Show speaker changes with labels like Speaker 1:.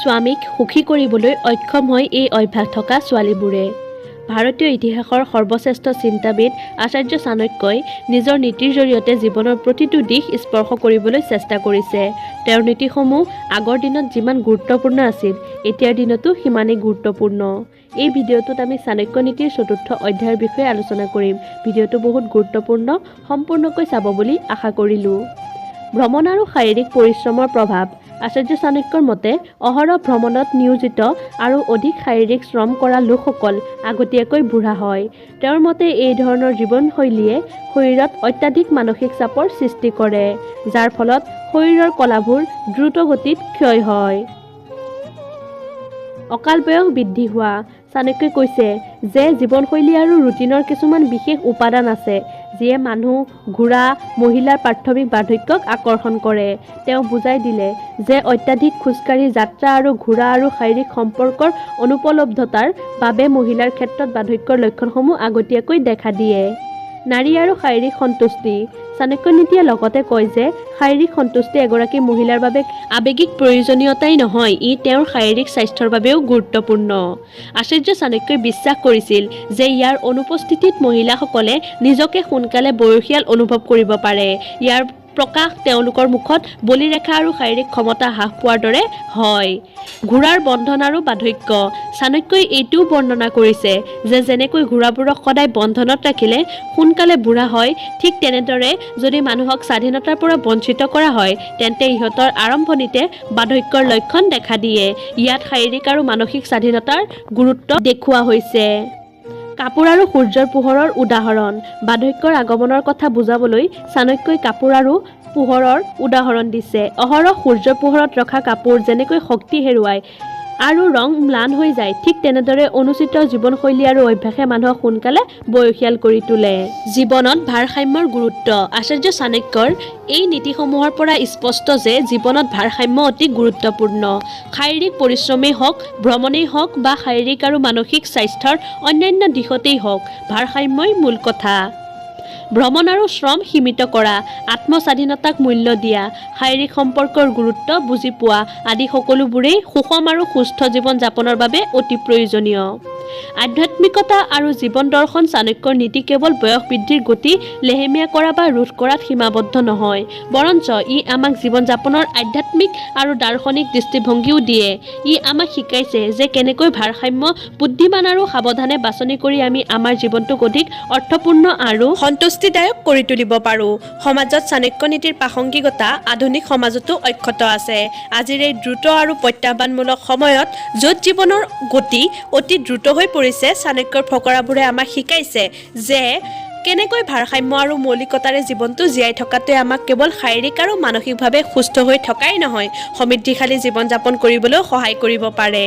Speaker 1: স্বামীক সুখী কৰিবলৈ অক্ষম হয় এই অভ্যাস থকা ছোৱালীবোৰে। ভাৰতীয় ইতিহাসৰ সৰ্বশ্ৰেষ্ঠ চিন্তাবিদ আচাৰ্য চাণক্যই নিজৰ নীতিৰ জৰিয়তে জীৱনৰ প্ৰতিটো দিশ স্পৰ্শ কৰিবলৈ চেষ্টা কৰিছে। তেওঁৰ নীতিসমূহ আগৰ দিনত যিমান গুৰুত্বপূৰ্ণ আছিল, এতিয়াৰ দিনতো সিমানেই গুৰুত্বপূৰ্ণ। এই ভিডিঅ'টোত আমি চাণক্য নীতিৰ চতুৰ্থ অধ্যায়ৰ বিষয়ে আলোচনা কৰিম। ভিডিঅ'টো বহুত গুৰুত্বপূৰ্ণ, সম্পূৰ্ণকৈ চাব বুলি আশা কৰিলোঁ। ভ্ৰমণ আৰু শাৰীৰিক পৰিশ্ৰমৰ প্ৰভাৱ। আচাৰ্য চাণক্যৰ মতে অহৰহ ভ্ৰমণত নিয়োজিত আৰু অধিক শাৰীৰিক শ্ৰম কৰা লোকসকল আগতীয়াকৈ বুঢ়া হয়। তেওঁৰ মতে এই ধৰণৰ জীৱনশৈলীয়ে শৰীৰত অত্যাধিক মানসিক চাপৰ সৃষ্টি কৰে, যাৰ ফলত শৰীৰৰ কলাবোৰ দ্ৰুতগতিত ক্ষয় হয়। অকাল বয়স বৃদ্ধি হোৱা। চাণক্যই কৈছে যে জীৱনশৈলী আৰু ৰুটিনৰ কিছুমান বিশেষ উপাদান আছে যিয়ে মানুহ, ঘোঁৰা, মহিলাৰ প্ৰাথমিক বাৰ্ধক্যক আকৰ্ষণ কৰে। তেওঁ বুজাই দিলে যে অত্যাধিক খোজকাঢ়ি যাত্ৰা আৰু ঘোঁৰা আৰু শাৰীৰিক সম্পৰ্কৰ অনুপলব্ধতাৰ বাবে মহিলাৰ ক্ষেত্ৰত বাৰ্ধক্যৰ লক্ষণসমূহ আগতীয়াকৈ দেখা দিয়ে। নাৰী আৰু শাৰীৰিক সন্তুষ্টি। চাণক্য নীতিয়ে লগতে কয় যে শাৰীৰিক সন্তুষ্টি এগৰাকী মহিলাৰ বাবে আৱেগিক প্ৰয়োজনীয়তাই নহয়, ই তেওঁৰ শাৰীৰিক স্বাস্থ্যৰ বাবেও গুৰুত্বপূৰ্ণ। আচাৰ্য চাণক্যই বিশ্বাস কৰিছিল যে ইয়াৰ অনুপস্থিতিত মহিলাসকলে নিজকে সোনকালে বয়সীয়াল অনুভৱ কৰিব পাৰে। ইয়াৰ প্ৰকাশ তেওঁলোকৰ মুখত বলিৰেখা আৰু শাৰীৰিক ক্ষমতা হ্ৰাস পোৱাৰ দৰে হয়। ঘোঁৰাৰ বন্ধন আৰু বাৰ্ধক্য। চাণক্যই এইটোও বৰ্ণনা কৰিছে যে যেনেকৈ ঘোঁৰাবোৰক সদায় বন্ধনত ৰাখিলে সোনকালে বুঢ়া হয়, ঠিক তেনেদৰে যদি মানুহক স্বাধীনতাৰ পৰা বঞ্চিত কৰা হয় তেন্তে ইহঁতৰ আৰম্ভণিতে বাৰ্ধক্যৰ লক্ষণ দেখা দিয়ে। ইয়াত শাৰীৰিক আৰু মানসিক স্বাধীনতাৰ গুৰুত্ব দেখুওৱা হৈছে। কাপোৰ আৰু সূৰ্যৰ পোহৰৰ উদাহৰণ। বাৰ্ধক্যৰ আগমনৰ কথা বুজাবলৈ চাণক্যই কাপোৰ আৰু পোহৰৰ উদাহৰণ দিছে। অহৰহ সূৰ্যৰ পোহৰত ৰখা কাপোৰ যেনেকৈ শক্তি হেৰুৱায় আৰু ৰং ম্লান হৈ যায়, ঠিক তেনেদৰে অনুচিত জীৱনশৈলী আৰু অভ্যাসে মানুহক সোনকালে বয়সীয়াল কৰি তোলে। জীৱনত ভাৰসাম্যৰ গুৰুত্ব। আচাৰ্য চাণক্যৰ এই নীতিসমূহৰ পৰা স্পষ্ট যে জীৱনত ভাৰসাম্য অতি গুৰুত্বপূৰ্ণ। শাৰীৰিক পৰিশ্ৰমেই হওক, ভ্ৰমণেই হওক বা শাৰীৰিক আৰু মানসিক স্বাস্থ্যৰ অন্যান্য দিশতেই হওক, ভাৰসাম্যই মূল কথা। ভ্ৰমণ আৰু শ্ৰম সীমিত কৰা, আত্মস্বাধীনতাক মূল্য দিয়া, শাৰীৰিক সম্পৰ্কৰ গুৰুত্ব বুজি পোৱা আদি সকলোবোৰেই সুষম আৰু সুস্থ জীৱন যাপনৰ বাবে অতি প্ৰয়োজনীয়। আধ্যাত্মিকতা আৰু জীৱন দৰ্শন। চাণক্যৰ নীতি কেৱল বয়স বৃদ্ধিৰ গতি লেহেমীয়া কৰা বা ৰোধ কৰাত সীমাবদ্ধ নহয়, বৰঞ্চ ই আমাক জীৱন যাপনৰ আধ্যাত্মিক আৰু দাৰ্শনিক দৃষ্টিভংগীও দিয়ে। ই আমাক শিকাইছে যে কেনেকৈ ভাৰসাম্য বুদ্ধিমান আৰু সাৱধানে বাছনি কৰি আমি আমাৰ জীৱনটোক অধিক অৰ্থপূৰ্ণ আৰু সন্তুষ্টিদায়ক কৰি তুলিব পাৰোঁ। সমাজত চাণক্য নীতিৰ প্ৰাসংগিকতা আধুনিক সমাজতো অক্ষত আছে। আজিৰ এই দ্ৰুত আৰু প্ৰত্যাহ্বানমূলক সময়ত য'ত জীৱনৰ গতি অতি দ্ৰুত হৈ পৰিছে, চাণক্যৰ ফকৰাবোৰে আমাক শিকাইছে যে কেনেকৈ ভাৰসাম্য আৰু মৌলিকতাৰে জীৱনটো জীয়াই থকাটোৱে আমাক কেৱল শাৰীৰিক আৰু মানসিকভাৱে সুস্থ হৈ থকাই নহয়, সমৃদ্ধিশালী জীৱন যাপন কৰিবলৈও সহায় কৰিব পাৰে।